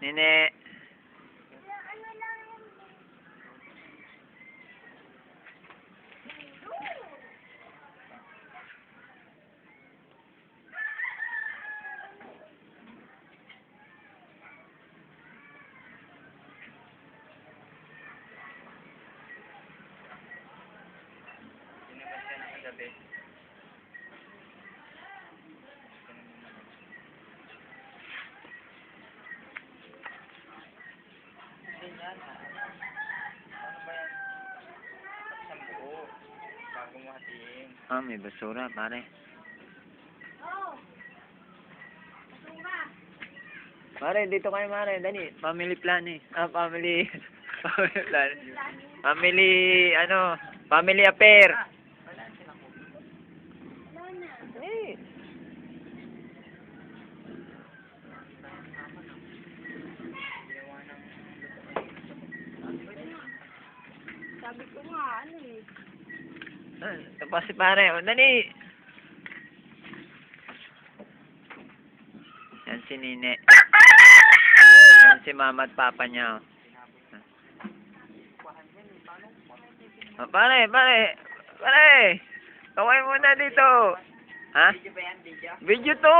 Nene. Gabi. Ganyan ha. Ano ba yan? Isang buo. Bago mo hatiin. Ah, may basura, pare. Mare, dito kayo, Mare. Dali. Family plan eh. Ah, family... family plan. Family, family affair. Wala sila ko. Eh. Ginawa ng... Sabi ko nga, ano eh. Ah, tapos si pare. O, dali. Yan si Nine. Yan si mama at papa niya. Oh, pare. Pare. Kaway muna dito. Ha? Video ba yan? Video? Video to.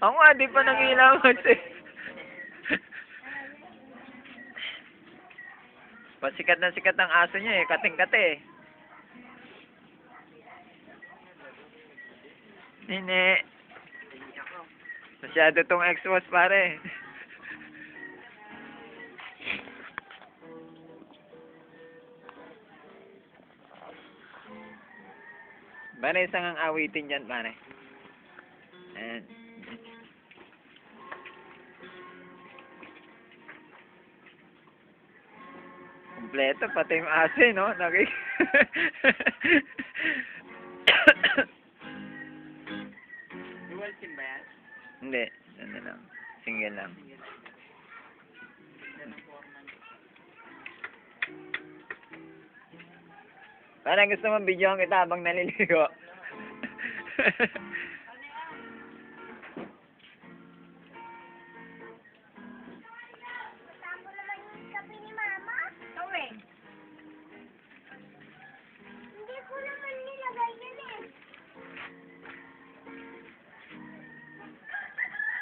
Ako nga, di pa nangilangan eh. Pasikat na sikat ang aso niya eh. Kating-kate eh. Nine. Masyado tong exhaust pare. Pare, isang ang awitin dyan pare. Ayan. Kompleto, pati yung aso no? Dual SIM ba yan? Hindi, ano lang. Single lang. Parang gusto mo videohan kita habang naliligo.